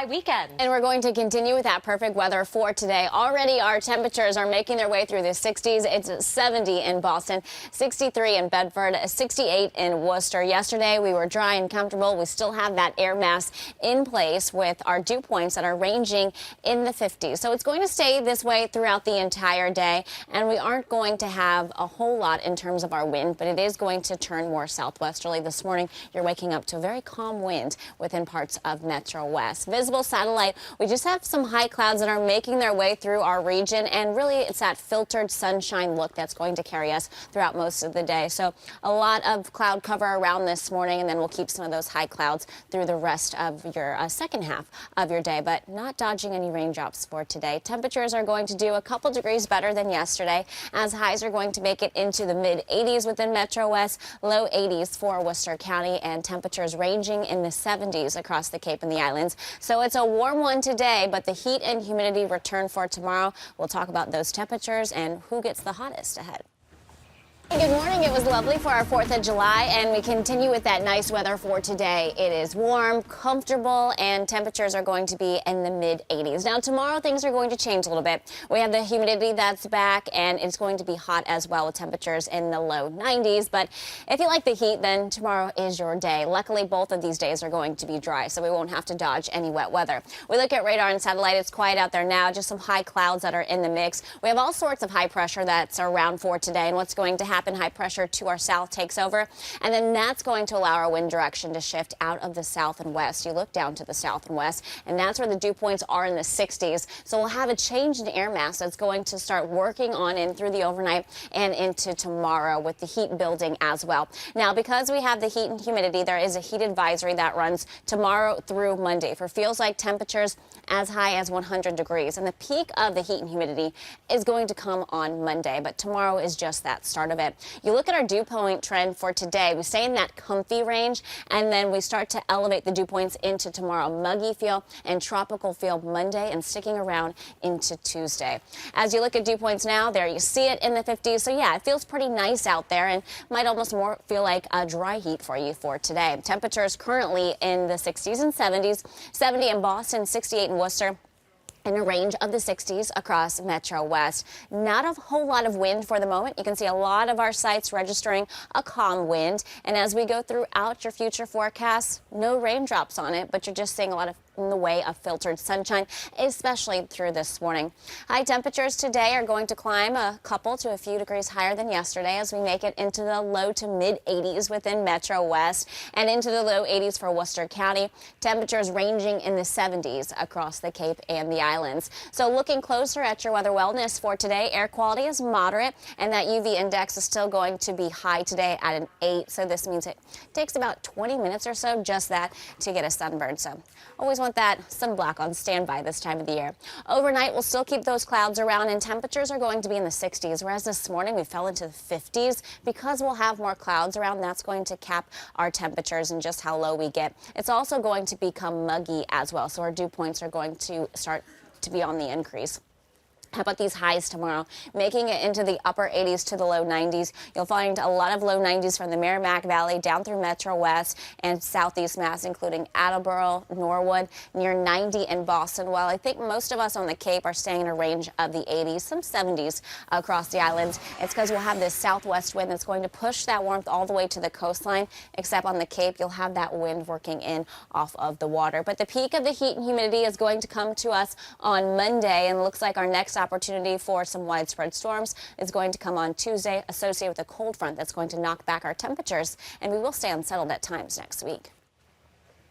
Weekend. And we're going to continue with that perfect weather for today. Already our temperatures are making their way through the 60s. It's 70 in Boston, 63 in Bedford, 68 in Worcester. Yesterday we were dry and comfortable. We still have that air mass in place with our dew points that are ranging in the 50s. So it's going to stay this way throughout the entire day, and we aren't going to have a whole lot in terms of our wind, but it is going to turn more southwesterly this morning. You're waking up to a very calm wind within parts of Metro West. Visible satellite, we just have some high clouds that are making their way through our region, and really it's that filtered sunshine look that's going to carry us throughout most of the day. So a lot of cloud cover around this morning, and then we'll keep some of those high clouds through the rest of your second half of your day, but not dodging any raindrops for today. Temperatures are going to do a couple degrees better than yesterday, as highs are going to make it into the mid 80s within Metro West, low 80s for Worcester County, and temperatures ranging in the 70s across the Cape and the Islands. So it's a warm one today, but the heat and humidity return for tomorrow. We'll talk about those temperatures and who gets the hottest ahead. Good morning. It was lovely for our 4th of July, and we continue with that nice weather for today. It is warm, comfortable, and temperatures are going to be in the mid 80s. Now, tomorrow things are going to change a little bit. We have the humidity that's back, and it's going to be hot as well with temperatures in the low 90s. But if you like the heat, then tomorrow is your day. Luckily, both of these days are going to be dry, so we won't have to dodge any wet weather. We look at radar and satellite. It's quiet out there now, just some high clouds that are in the mix. We have all sorts of high pressure that's around for today, and what's going to happen, high pressure to our south takes over, and then that's going to allow our wind direction to shift out of the south and west. You look down to the south and west, and that's where the dew points are in the 60s. So we'll have a change in air mass that's going to start working on in through the overnight and into tomorrow, with the heat building as well. Now, because we have the heat and humidity, there is a heat advisory that runs tomorrow through Monday for feels like temperatures as high as 100 degrees. And the peak of the heat and humidity is going to come on Monday, but tomorrow is just that start of it. You look at our dew point trend for today. We stay in that comfy range, and then we start to elevate the dew points into tomorrow. Muggy feel and tropical feel Monday, and sticking around into Tuesday. As you look at dew points now, there you see it in the 50s. So yeah, it feels pretty nice out there, and might almost more feel like a dry heat for you for today. Temperatures currently in the 60s and 70s, 70 in Boston, 68 in Worcester, in a range of the 60s across Metro West. Not a whole lot of wind for the moment. You can see a lot of our sites registering a calm wind. And as we go throughout your future forecasts, no raindrops on it, but you're just seeing a lot of in the way of filtered sunshine, especially through this morning. High temperatures today are going to climb a couple to a few degrees higher than yesterday as we make it into the low to mid 80s within Metro West and into the low 80s for Worcester County. Temperatures ranging in the 70s across the Cape and the Islands. So looking closer at your weather wellness for today, air quality is moderate, and that UV index is still going to be high today at an 8. So this means it takes about 20 minutes or so, just that, to get a sunburn. So always want that sunblock on standby this time of the year. Overnight, we'll still keep those clouds around, and temperatures are going to be in the 60s, whereas this morning we fell into the 50s. Because we'll have more clouds around, that's going to cap our temperatures and just how low we get. It's also going to become muggy as well, so our dew points are going to start to be on the increase. How about these highs tomorrow? Making it into the upper 80s to the low 90s. You'll find a lot of low 90s from the Merrimack Valley down through Metro West and Southeast Mass, including Attleboro, Norwood, near 90 in Boston. While I think most of us on the Cape are staying in a range of the 80s, some 70s across the islands. It's because we'll have this southwest wind that's going to push that warmth all the way to the coastline, except on the Cape, you'll have that wind working in off of the water. But the peak of the heat and humidity is going to come to us on Monday, and it looks like our next opportunity for some widespread storms is going to come on Tuesday, associated with a cold front that's going to knock back our temperatures, and we will stay unsettled at times next week.